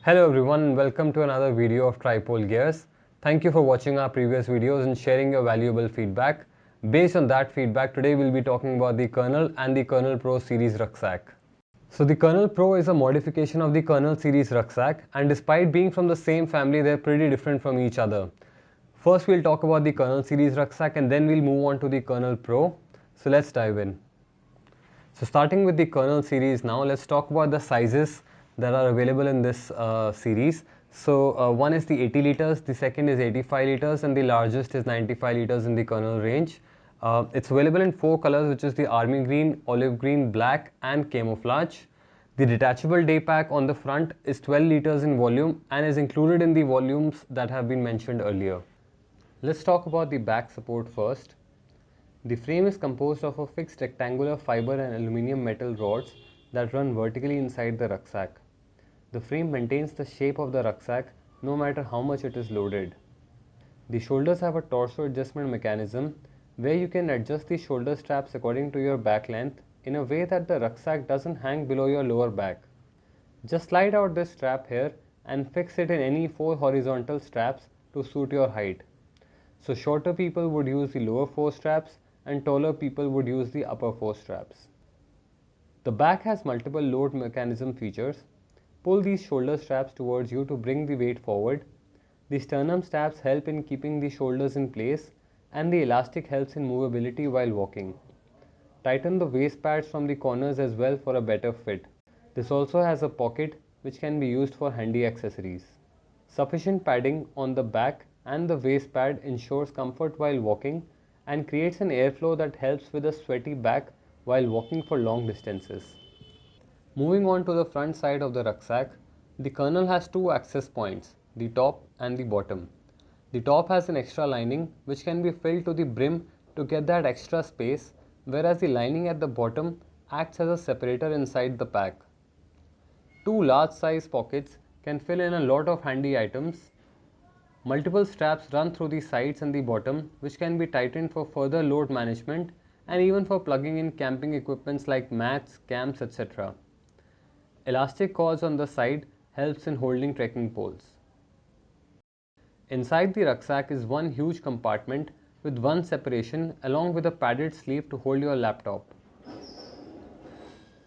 Hello everyone and welcome to another video of Tripole Gears. Thank you for watching our previous videos and sharing your valuable feedback. Based on that feedback, today we'll be talking about the Kernel and the Kernel Pro series rucksack. So the Kernel Pro is a modification of the Kernel series rucksack, and despite being from the same family, they're pretty different from each other. First we'll talk about the Kernel series rucksack and then we'll move on to the Kernel Pro. So let's dive in. So starting with the Kernel series now, let's talk about the sizes that are available in this series. So one is the 80 liters, the second is 85 liters and the largest is 95 liters in the Kernel range. It's available in 4 colors, which is the army green, olive green, black and camouflage. The detachable day pack on the front is 12 liters in volume and is included in the volumes that have been mentioned earlier. Let's talk about the back support first. The frame is composed of a fixed rectangular fiber and aluminium metal rods that run vertically inside the rucksack. The frame maintains the shape of the rucksack no matter how much it is loaded. The shoulders have a torso adjustment mechanism where you can adjust the shoulder straps according to your back length in a way that the rucksack doesn't hang below your lower back. Just slide out this strap here and fix it in any 4 horizontal straps to suit your height. So shorter people would use the lower 4 straps and taller people would use the upper 4 straps. The back has multiple load mechanism features. Pull these shoulder straps towards you to bring the weight forward. The sternum straps help in keeping the shoulders in place and the elastic helps in movability while walking. Tighten the waist pads from the corners as well for a better fit. This also has a pocket which can be used for handy accessories. Sufficient padding on the back and the waist pad ensures comfort while walking and creates an airflow that helps with a sweaty back while walking for long distances. Moving on to the front side of the rucksack, the Kernel has 2 access points, the top and the bottom. The top has an extra lining which can be filled to the brim to get that extra space, whereas the lining at the bottom acts as a separator inside the pack. 2 large size pockets can fill in a lot of handy items. Multiple straps run through the sides and the bottom, which can be tightened for further load management and even for plugging in camping equipments like mats, cams, etc. Elastic cords on the side helps in holding trekking poles. Inside the rucksack is one huge compartment with one separation along with a padded sleeve to hold your laptop.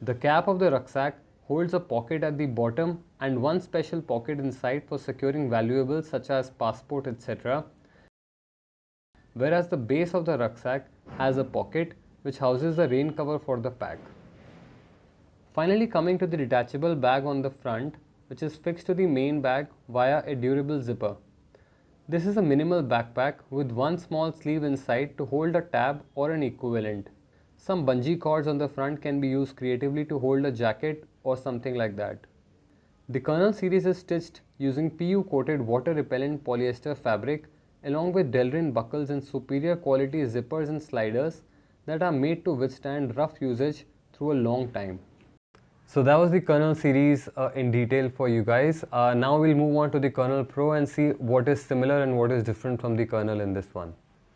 The cap of the rucksack holds a pocket at the bottom and one special pocket inside for securing valuables such as passport, etc. Whereas the base of the rucksack has a pocket which houses the rain cover for the pack. Finally, coming to the detachable bag on the front, which is fixed to the main bag via a durable zipper. This is a minimal backpack with one small sleeve inside to hold a tab or an equivalent. Some bungee cords on the front can be used creatively to hold a jacket or something like that. The Kernel series is stitched using PU coated water repellent polyester fabric along with Delrin buckles and superior quality zippers and sliders that are made to withstand rough usage through a long time. So that was the Kernel series in detail for you guys. Now we'll move on to the Kernel Pro and see what is similar and what is different from the Kernel in this one.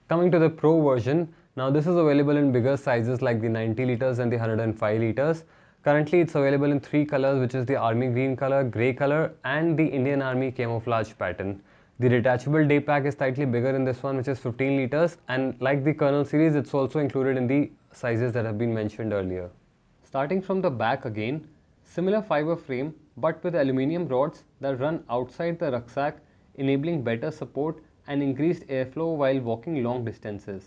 Coming to the Pro version, now this is available in bigger sizes like the 90 liters and the 105 liters. Currently it's available in 3 colors, which is the army green color, grey color and the Indian Army camouflage pattern. The detachable day pack is slightly bigger in this one, which is 15 liters, and like the Kernel series, it's also included in the sizes that have been mentioned earlier. Starting from the back again, similar fiber frame but with aluminium rods that run outside the rucksack, enabling better support and increased airflow while walking long distances.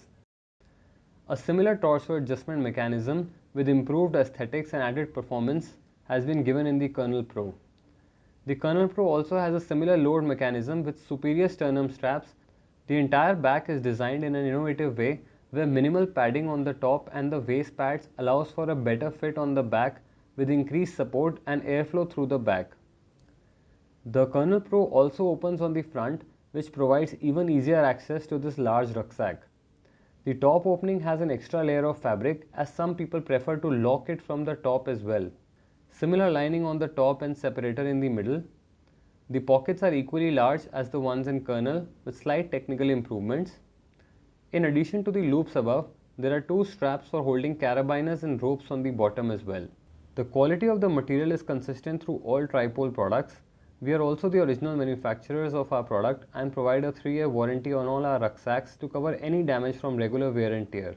A similar torso adjustment mechanism with improved aesthetics and added performance has been given in the Kernel Pro. The Kernel Pro also has a similar load mechanism with superior sternum straps. The entire back is designed in an innovative way where minimal padding on the top and the waist pads allows for a better fit on the back with increased support and airflow through the back. The Kernel Pro also opens on the front, which provides even easier access to this large rucksack. The top opening has an extra layer of fabric as some people prefer to lock it from the top as well. Similar lining on the top and separator in the middle. The pockets are equally large as the ones in Kernel with slight technical improvements. In addition to the loops above, there are 2 straps for holding carabiners and ropes on the bottom as well. The quality of the material is consistent through all Tripole products. We are also the original manufacturers of our product and provide a 3-year warranty on all our rucksacks to cover any damage from regular wear and tear.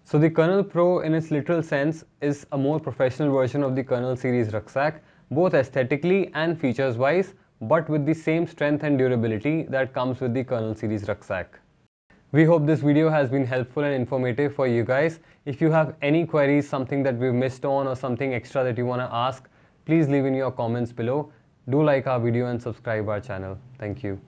So the Kernel Pro in its literal sense is a more professional version of the Kernel series rucksack, both aesthetically and features wise, but with the same strength and durability that comes with the Kernel series rucksack. We hope this video has been helpful and informative for you guys. If you have any queries, something that we've missed on or something extra that you want to ask, please leave in your comments below. Do like our video and subscribe our channel. Thank you.